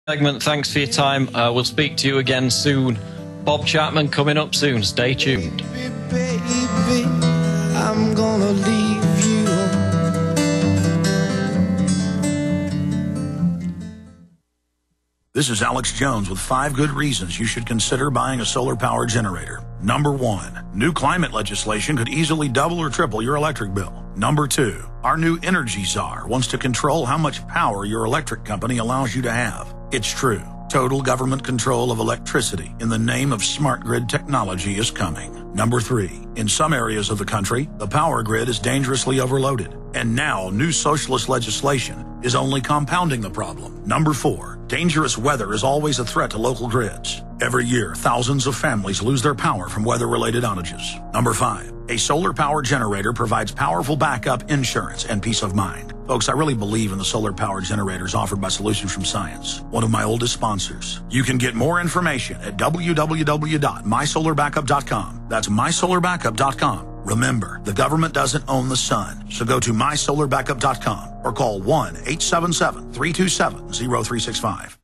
segment. Thanks for your time. We'll speak to you again soon. Bob Chapman coming up soon. Stay tuned. Baby, I'm gonna leave you. This is Alex Jones with 5 good reasons you should consider buying a solar power generator. Number 1, new climate legislation could easily double or triple your electric bill. Number 2, our new energy czar wants to control how much power your electric company allows you to have. It's true. Total government control of electricity in the name of smart grid technology is coming. Number 3, in some areas of the country, the power grid is dangerously overloaded. And now, new socialist legislation is only compounding the problem. Number 4, dangerous weather is always a threat to local grids. Every year, thousands of families lose their power from weather-related outages. Number 5, a solar power generator provides powerful backup insurance and peace of mind. Folks, I really believe in the solar power generators offered by Solutions from Science, one of my oldest sponsors. You can get more information at www.mysolarbackup.com. That's mysolarbackup.com. Remember, the government doesn't own the sun, so go to mysolarbackup.com or call 1-877-327-0365.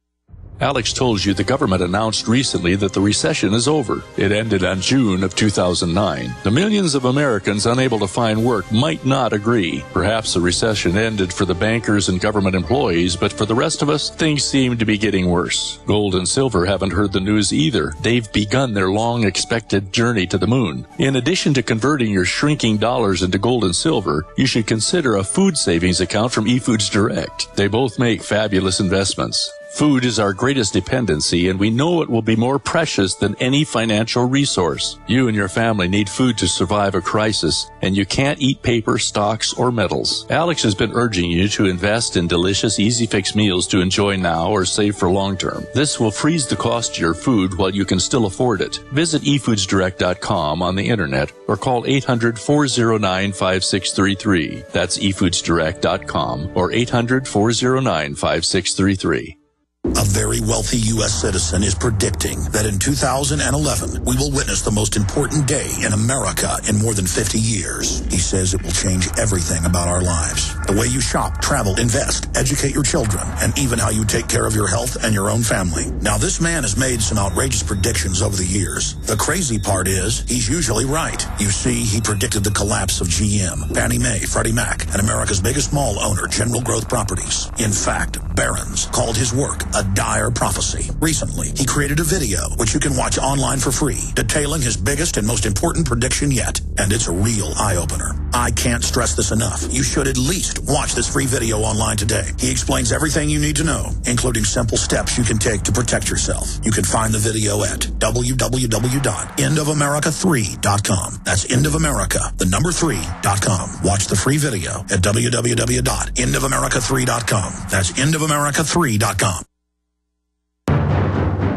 Alex told you the government announced recently that the recession is over. It ended on June of 2009. The millions of Americans unable to find work might not agree. Perhaps the recession ended for the bankers and government employees, but for the rest of us, things seem to be getting worse. Gold and silver haven't heard the news either. They've begun their long-expected journey to the moon. In addition to converting your shrinking dollars into gold and silver, you should consider a food savings account from eFoods Direct. They both make fabulous investments. Food is our greatest dependency, and we know it will be more precious than any financial resource. You and your family need food to survive a crisis, and you can't eat paper, stocks, or metals. Alex has been urging you to invest in delicious, easy-fix meals to enjoy now or save for long term. This will freeze the cost of your food while you can still afford it. Visit eFoodsDirect.com on the internet or call 800-409-5633. That's eFoodsDirect.com or 800-409-5633. A very wealthy U.S. citizen is predicting that in 2011, we will witness the most important day in America in more than 50 years. He says it will change everything about our lives. The way you shop, travel, invest, educate your children, and even how you take care of your health and your own family. Now, this man has made some outrageous predictions over the years. The crazy part is, he's usually right. You see, he predicted the collapse of GM, Fannie Mae, Freddie Mac, and America's biggest mall owner, General Growth Properties. In fact, Barron's called his work a dire prophecy. Recently, he created a video, which you can watch online for free, detailing his biggest and most important prediction yet. And it's a real eye-opener. I can't stress this enough. You should at least watch this free video online today. He explains everything you need to know, including simple steps you can take to protect yourself. You can find the video at www.endofamerica3.com. That's endofamerica, the number 3.com. Watch the free video at www.endofamerica3.com. That's endofamerica3.com.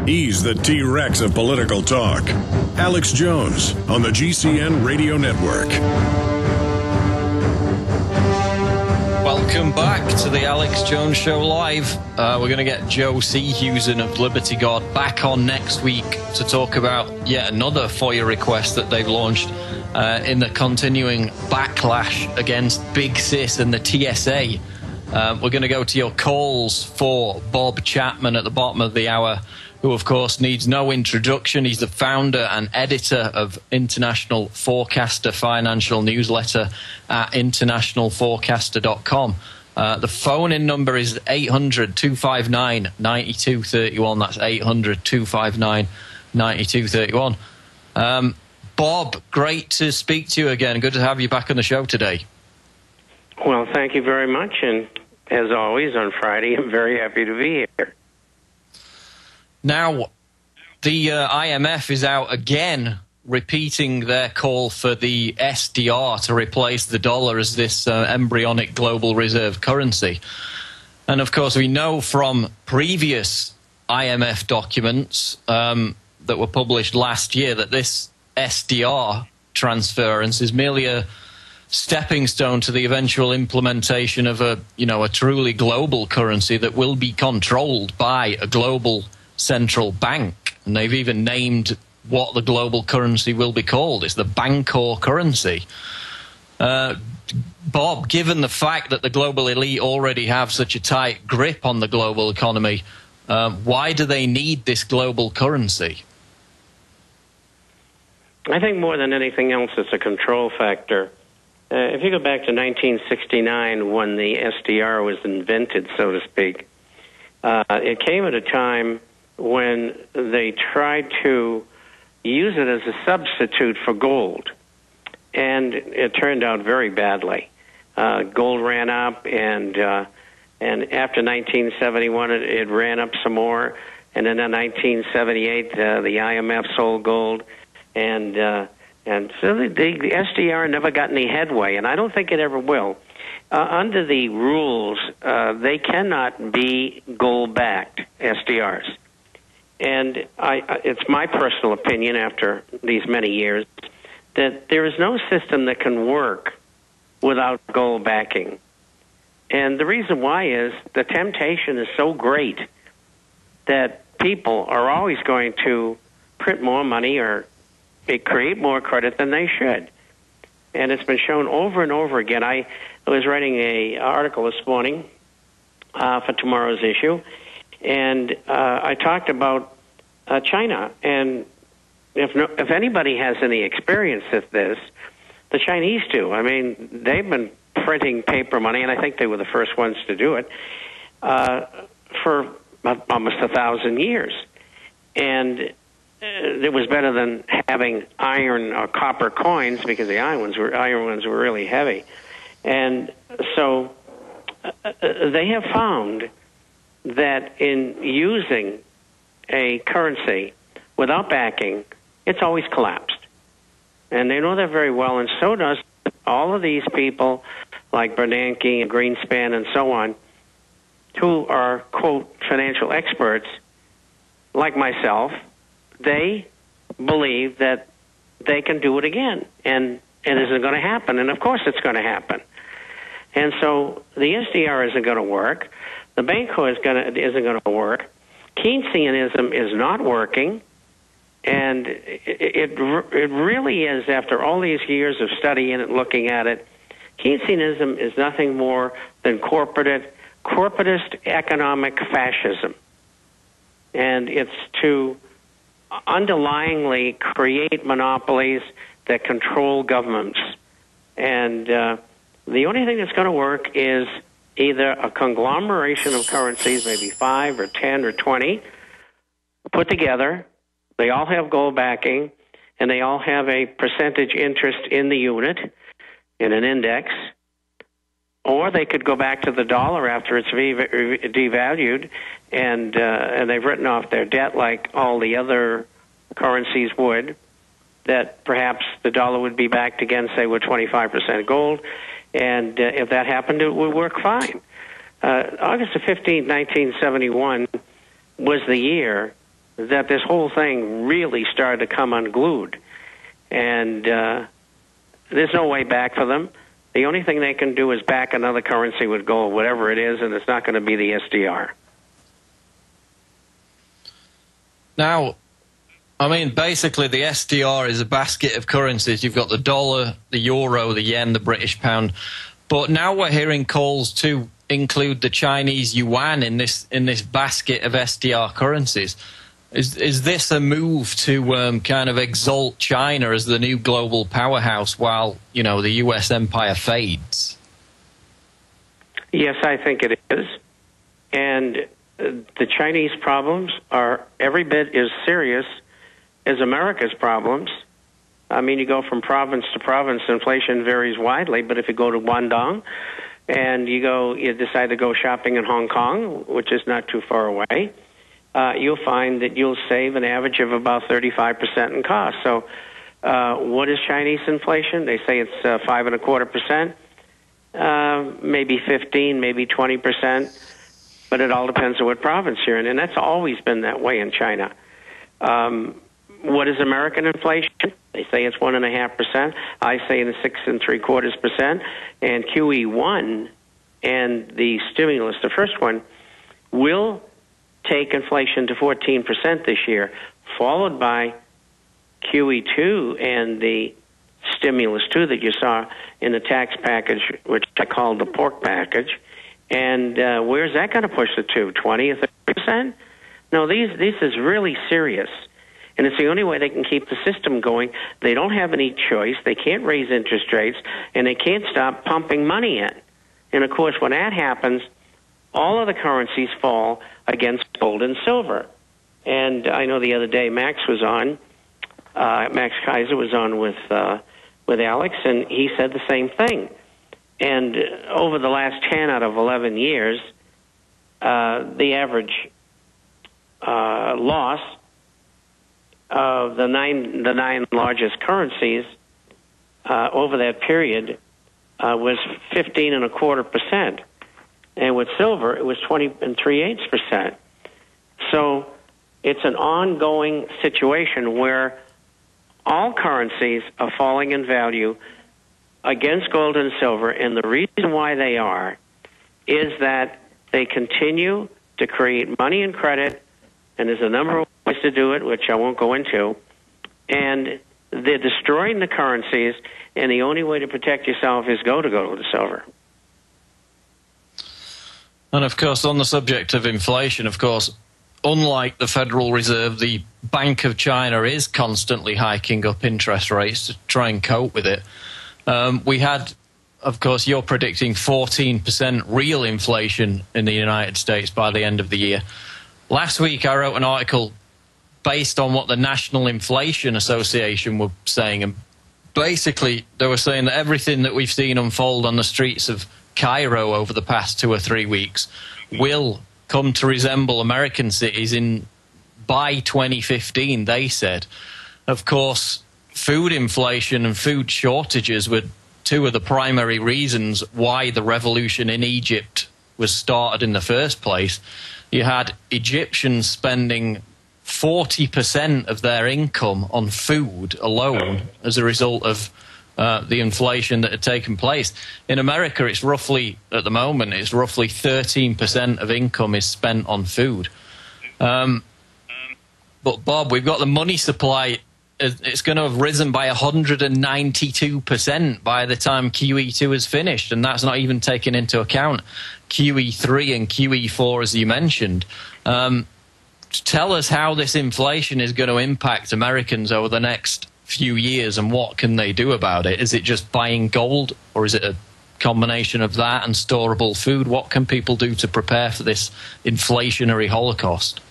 He's the T-Rex of political talk. Alex Jones on the GCN Radio Network. Welcome back to the Alex Jones Show Live. We're going to get Joe Seahusen of Liberty Guard back on next week to talk about yet another FOIA request that they've launched in the continuing backlash against Big Sis and the TSA. We're going to go to your calls for Bob Chapman at the bottom of the hour, who, of course, needs no introduction. He's the founder and editor of International Forecaster financial newsletter at internationalforecaster.com. The phone-in number is 800-259-9231. That's 800-259-9231. Bob, great to speak to you again. Good to have you back on the show today. Well, thank you very much. And as always, on Friday, I'm very happy to be here. Now, the IMF is out again repeating their call for the SDR to replace the dollar as this embryonic global reserve currency. And, of course, we know from previous IMF documents that were published last year that this SDR transference is merely a stepping stone to the eventual implementation of a truly global currency that will be controlled by a global central bank. And they've even named what the global currency will be called. It's the Bancor currency. Bob, given the fact that the global elite already have such a tight grip on the global economy, Why do they need this global currency? I think more than anything else, it's a control factor. If you go back to 1969, when the SDR was invented, so to speak, it came at a time when they tried to use it as a substitute for gold, and it turned out very badly. Gold ran up, and after 1971, it ran up some more, and then in 1978, the IMF sold gold, and so the SDR never got any headway, and I don't think it ever will. Under the rules, they cannot be gold-backed SDRs. And it's my personal opinion after these many years that there is no system that can work without gold backing. And the reason why is the temptation is so great that people are always going to print more money or create more credit than they should. And it's been shown over and over again. I was writing an article this morning for tomorrow's issue, and I talked about China. And if anybody has any experience with this, the Chinese do. I mean, they've been printing paper money, and I think they were the first ones to do it, for almost 1,000 years. And it was better than having iron or copper coins because the iron ones were really heavy. And so they have found that in using a currency without backing, it's always collapsed. And they know that very well, and so does all of these people like Bernanke and Greenspan and so on, who are, quote, financial experts, like myself. They believe that they can do it again, and it isn't going to happen. And, of course, it's going to happen. And so the SDR isn't going to work. The Banco isn't going to work. Keynesianism is not working. And it really is, after all these years of studying it, looking at it, Keynesianism is nothing more than corporatist economic fascism. And it's to underlyingly create monopolies that control governments. And the only thing that's going to work is either a conglomeration of currencies, maybe 5 or 10 or 20, put together. They all have gold backing, and they all have a percentage interest in the unit, in an index. Or they could go back to the dollar after it's devalued, and they've written off their debt like all the other currencies would, that perhaps the dollar would be backed again, say, with 25% gold. And if that happened, it would work fine. August the 15th, 1971 was the year that this whole thing really started to come unglued. And there's no way back for them. The only thing they can do is back another currency with gold, whatever it is, and it's not going to be the SDR. Now, I mean, basically the SDR is a basket of currencies. You've got the dollar, the euro, the yen, the British pound. But now we're hearing calls to include the Chinese yuan in this basket of SDR currencies. Is this a move to kind of exalt China as the new global powerhouse while, you know, the U.S. empire fades? Yes, I think it is. And the Chinese problems are every bit as serious as America's problems. I mean, you go from province to province, inflation varies widely, but if you go to Guangdong and you decide to go shopping in Hong Kong, which is not too far away, you'll find that you'll save an average of about 35% in cost. So what is Chinese inflation? They say it's 5.25%, maybe 15, maybe 20%, but it all depends on what province you're in, and that's always been that way in China. What is American inflation? They say it's 1.5%. I say it's 6.75%. And QE1 and the stimulus, the first one, will take inflation to 14% this year, followed by QE2 and the stimulus 2 that you saw in the tax package, which I call the pork package. And where's that going to push it to? 20 or 30%? No, this is really serious. And it's the only way they can keep the system going. They don't have any choice. They can't raise interest rates, and they can't stop pumping money in. And, of course, when that happens, all of the currencies fall against gold and silver. And I know the other day Max was on, Max Kaiser was on with Alex, and he said the same thing. And over the last 10 out of 11 years, the average loss of the nine largest currencies over that period was 15.25%, and with silver it was 20.38%. So it's an ongoing situation where all currencies are falling in value against gold and silver, and the reason why they are is that they continue to create money and credit, and there's a number of ways to do it, which I won't go into, and they're destroying the currencies, and the only way to protect yourself is go to gold and silver. And, of course, on the subject of inflation, of course, unlike the Federal Reserve, the Bank of China is constantly hiking up interest rates to try and cope with it. We had, of course, you're predicting 14% real inflation in the United States by the end of the year. Last week I wrote an article based on what the National Inflation Association were saying, and basically they were saying that everything that we've seen unfold on the streets of Cairo over the past 2 or 3 weeks will come to resemble American cities by 2015, they said. Of course, food inflation and food shortages were two of the primary reasons why the revolution in Egypt was started in the first place. You had Egyptians spending 40% of their income on food alone as a result of the inflation that had taken place. In America, it's roughly, at the moment, it's roughly 13% of income is spent on food. But, Bob, we've got the money supply. It's going to have risen by 192% by the time QE2 is finished, and that's not even taking into account QE3 and QE4, as you mentioned. Tell us how this inflation is going to impact Americans over the next few years, and what can they do about it? Is it just buying gold, or is it a combination of that and storable food? What can people do to prepare for this inflationary holocaust?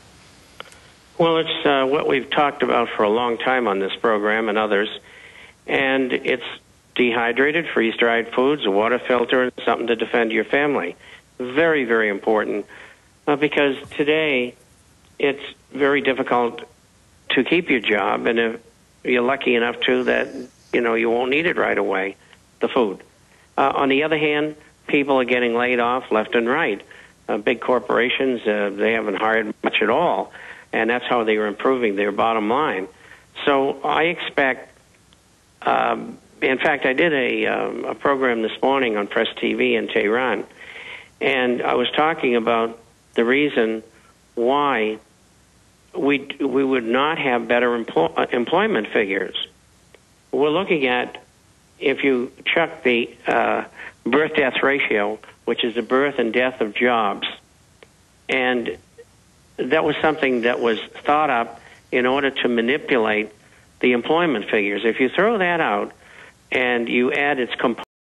Well, it's what we've talked about for a long time on this program and others, and it's dehydrated, freeze-dried foods, a water filter, and something to defend your family. Very, very important, because today it's very difficult to keep your job, and if you're lucky enough to that, you won't need it right away, the food. On the other hand, people are getting laid off left and right. Big corporations, they haven't hired much at all, and that's how they are improving their bottom line. So I expect, in fact, I did a program this morning on Press TV in Tehran, and I was talking about the reason why we would not have better employment figures. We're looking at, if you check the birth-death ratio, which is the birth and death of jobs, and that was something that was thought up in order to manipulate the employment figures. If you throw that out and you add its components,